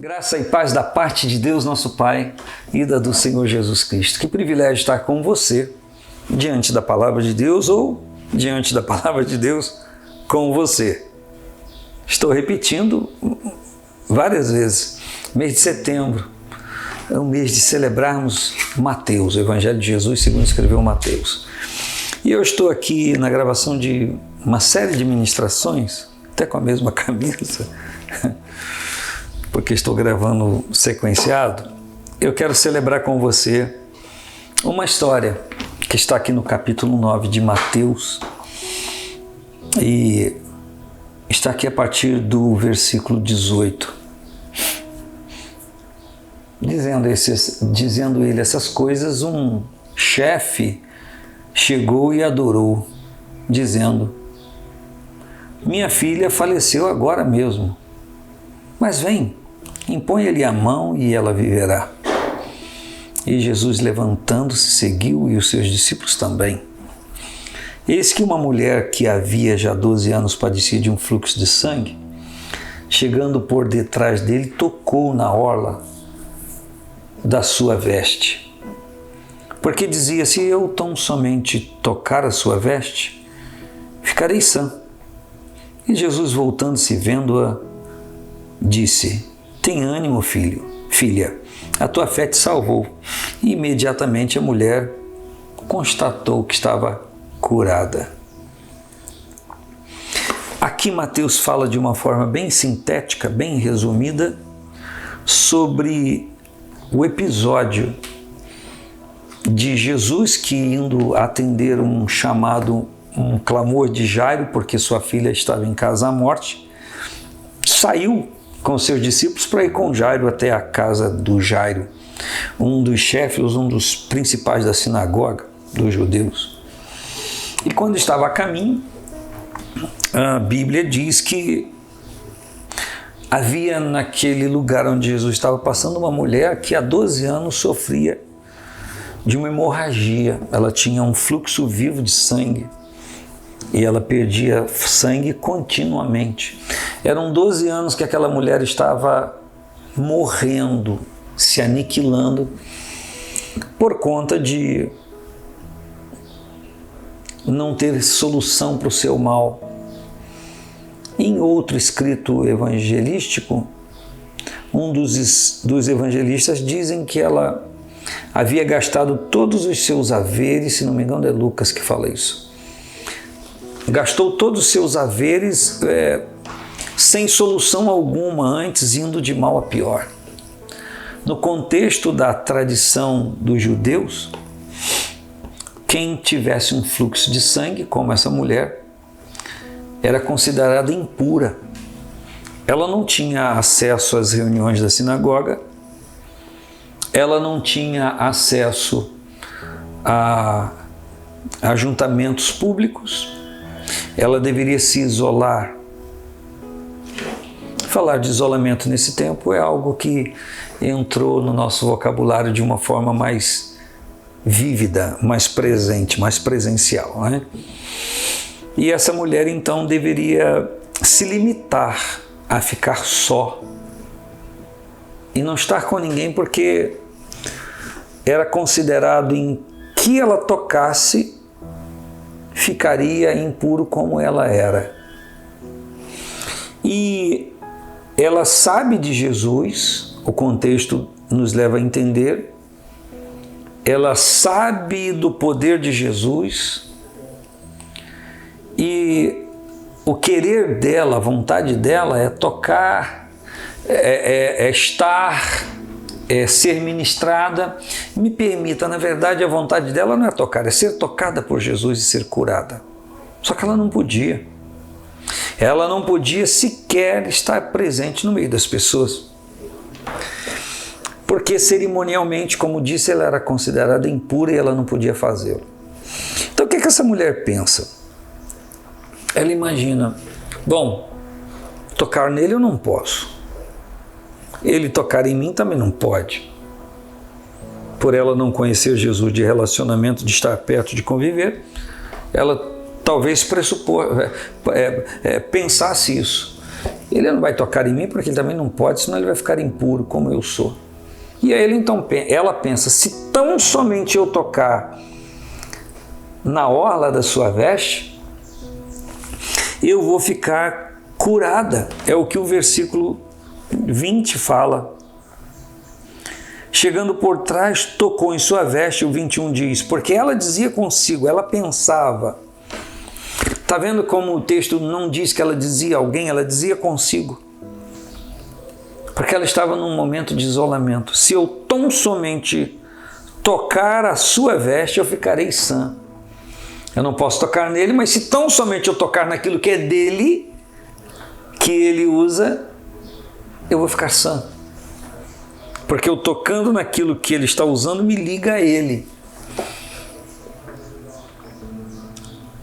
Graça e paz da parte de Deus, nosso Pai, e da do Senhor Jesus Cristo. Que privilégio estar com você diante da palavra de Deus ou diante da palavra de Deus com você. Estou repetindo várias vezes. Mês de setembro é um mês de celebrarmos Mateus, o Evangelho de Jesus segundo escreveu Mateus. E eu estou aqui na gravação de uma série de ministrações, até com a mesma camisa, porque estou gravando sequenciado. Eu quero celebrar com você uma história que está aqui no capítulo 9 de Mateus e está aqui a partir do versículo 18. Dizendo ele essas coisas, um chefe chegou e adorou, dizendo: minha filha faleceu agora mesmo, mas vem, impõe-lhe a mão e ela viverá. E Jesus, levantando-se, seguiu, e os seus discípulos também. Eis que uma mulher que havia já 12 anos padecia de um fluxo de sangue, chegando por detrás dele, tocou na orla da sua veste. Porque dizia: se eu tão somente tocar a sua veste, ficarei sã. E Jesus, voltando-se, vendo-a, disse: tem ânimo, filha, a tua fé te salvou. E imediatamente a mulher constatou que estava curada. Aqui Mateus fala de uma forma bem sintética, bem resumida, sobre o episódio de Jesus que, indo atender um chamado, um clamor de Jairo, porque sua filha estava em casa à morte, saiu com seus discípulos para ir com Jairo até a casa do Jairo, um dos chefes, um dos principais da sinagoga dos judeus. E quando estava a caminho, a Bíblia diz que havia naquele lugar onde Jesus estava passando uma mulher que há 12 anos sofria de uma hemorragia. Ela tinha um fluxo vivo de sangue e ela perdia sangue continuamente. Eram 12 anos que aquela mulher estava morrendo, se aniquilando por conta de não ter solução para o seu mal. Em outro escrito evangelístico, um dos evangelistas dizem que ela havia gastado todos os seus haveres, se não me engano é Lucas que fala isso, gastou todos os seus haveres sem solução alguma antes, indo de mal a pior. No contexto da tradição dos judeus, quem tivesse um fluxo de sangue, como essa mulher, era considerada impura. Ela não tinha acesso às reuniões da sinagoga, ela não tinha acesso a ajuntamentos públicos, ela deveria se isolar. Falar de isolamento nesse tempo é algo que entrou no nosso vocabulário de uma forma mais vívida, mais presente, mais presencial, né? E essa mulher então deveria se limitar a ficar só e não estar com ninguém, porque era considerado em que ela tocasse ficaria impuro como ela era. E ela sabe de Jesus, o contexto nos leva a entender, ela sabe do poder de Jesus e o querer dela, a vontade dela é tocar, estar, ser ministrada. Me permita, na verdade a vontade dela não é tocar, é ser tocada por Jesus e ser curada. Só que ela não podia. Ela não podia sequer estar presente no meio das pessoas. Porque cerimonialmente, como disse, ela era considerada impura e ela não podia fazê-lo. Então o que essa mulher pensa? Ela imagina: bom, tocar nele eu não posso. Ele tocar em mim também não pode. Por ela não conhecer Jesus de relacionamento, de estar perto, de conviver, ela talvez pensasse isso. Ele não vai tocar em mim porque ele também não pode, senão ele vai ficar impuro como eu sou. E aí ela pensa, se tão somente eu tocar na orla da sua veste, eu vou ficar curada. É o que o versículo 20 fala. Chegando por trás, tocou em sua veste, o 21 diz, porque ela dizia consigo, ela pensava. Está vendo como o texto não diz que ela dizia a alguém, ela dizia consigo. Porque ela estava num momento de isolamento. Se eu tão somente tocar a sua veste, eu ficarei sã. Eu não posso tocar nele, mas se tão somente eu tocar naquilo que é dele, que ele usa, eu vou ficar sã. Porque eu tocando naquilo que ele está usando me liga a ele.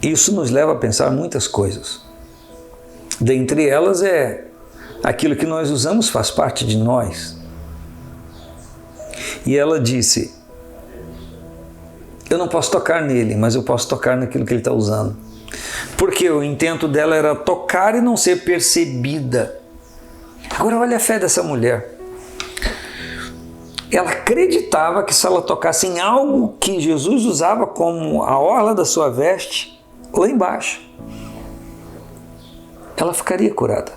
Isso nos leva a pensar muitas coisas. Dentre elas aquilo que nós usamos faz parte de nós. E ela disse, eu não posso tocar nele, mas eu posso tocar naquilo que ele está usando. Porque o intento dela era tocar e não ser percebida. Agora olha a fé dessa mulher. Ela acreditava que se ela tocasse em algo que Jesus usava como a orla da sua veste, lá embaixo, ela ficaria curada.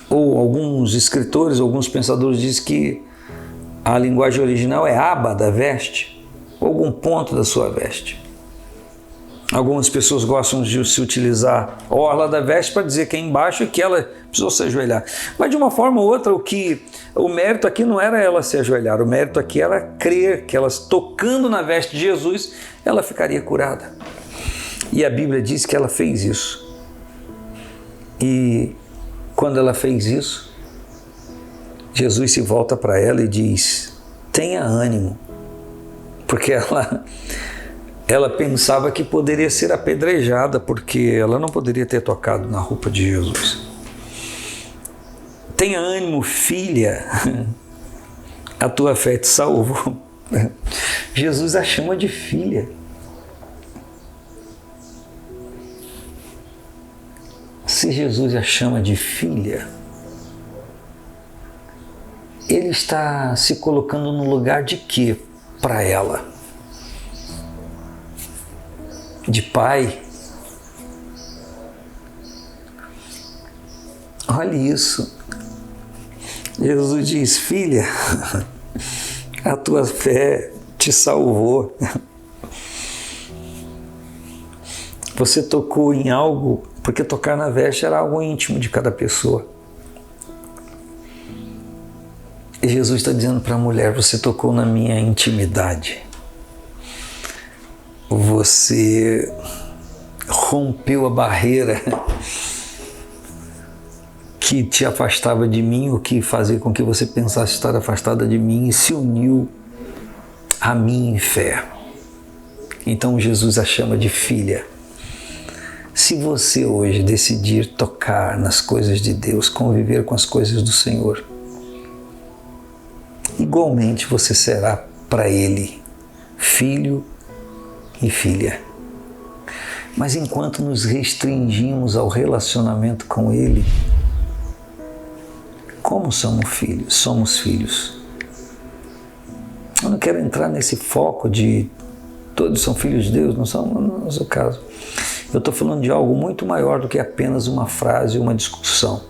Ou alguns escritores, alguns pensadores dizem que a linguagem original é aba da veste, ou algum ponto da sua veste. Algumas pessoas gostam de se utilizar a orla da veste para dizer que é embaixo e que ela precisou se ajoelhar. Mas de uma forma ou outra, o mérito aqui não era ela se ajoelhar, o mérito aqui era crer que ela tocando na veste de Jesus, ela ficaria curada. E a Bíblia diz que ela fez isso. E quando ela fez isso, Jesus se volta para ela e diz, tenha ânimo, porque ela pensava que poderia ser apedrejada, porque ela não poderia ter tocado na roupa de Jesus. Tenha ânimo, filha, a tua fé te salvou. Jesus a chama de filha. Se Jesus a chama de filha, ele está se colocando no lugar de quê para ela? De pai? Olha isso. Jesus diz, filha, a tua fé te salvou. Você tocou em algo, porque tocar na veste era algo íntimo de cada pessoa. E Jesus está dizendo para a mulher, você tocou na minha intimidade. Você rompeu a barreira que te afastava de mim, o que fazia com que você pensasse estar afastada de mim, e se uniu a mim em fé. Então Jesus a chama de filha. Se você hoje decidir tocar nas coisas de Deus, conviver com as coisas do Senhor, igualmente você será para Ele filho e filha. Mas enquanto nos restringimos ao relacionamento com Ele, como somos filhos? Eu não quero entrar nesse foco de todos são filhos de Deus, não é o caso. Eu estou falando de algo muito maior do que apenas uma frase ou uma discussão.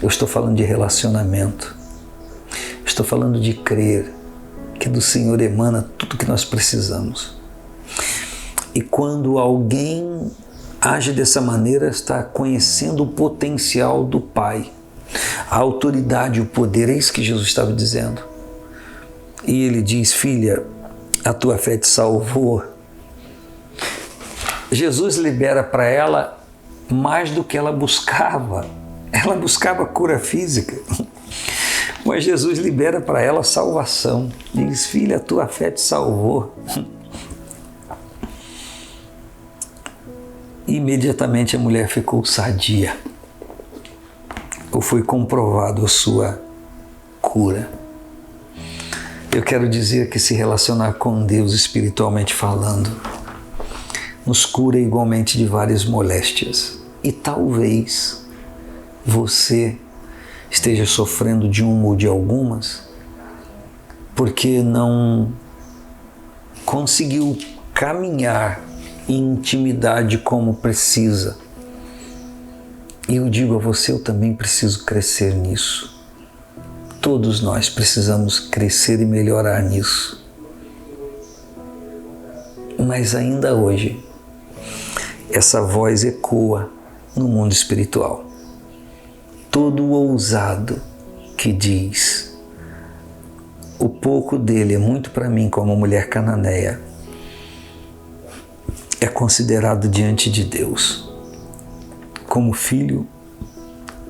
Eu estou falando de relacionamento. Estou falando de crer que do Senhor emana tudo que nós precisamos. E quando alguém age dessa maneira, está conhecendo o potencial do Pai, a autoridade, o poder, é isso que Jesus estava dizendo. E ele diz, filha, a tua fé te salvou. Jesus libera para ela mais do que ela buscava. Ela buscava cura física. Mas Jesus libera para ela salvação. Diz, filha, a tua fé te salvou. E imediatamente a mulher ficou sadia. Ou foi comprovado a sua cura. Eu quero dizer que se relacionar com Deus espiritualmente falando, nos cura igualmente de várias moléstias. E talvez você esteja sofrendo de uma ou de algumas porque não conseguiu caminhar em intimidade como precisa. E eu digo a você, eu também preciso crescer nisso. Todos nós precisamos crescer e melhorar nisso. Mas ainda hoje, essa voz ecoa no mundo espiritual. Todo ousado que diz: o pouco dele é muito para mim, como a mulher cananeia, é considerado diante de Deus como filho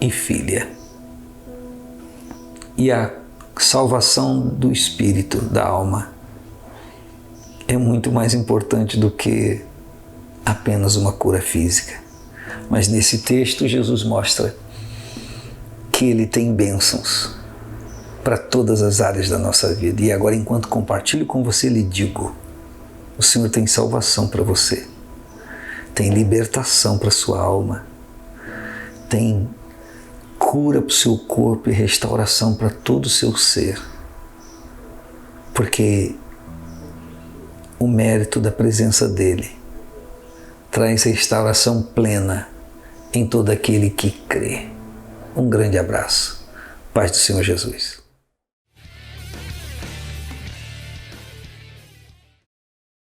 e filha. E a salvação do espírito, da alma, é muito mais importante do que apenas uma cura física. Mas nesse texto Jesus mostra que Ele tem bênçãos para todas as áreas da nossa vida. E agora, enquanto compartilho com você, lhe digo: o Senhor tem salvação para você, tem libertação para a sua alma, tem cura para o seu corpo e restauração para todo o seu ser. Porque o mérito da presença dEle traz restauração plena em todo aquele que crê. Um grande abraço. Paz do Senhor Jesus.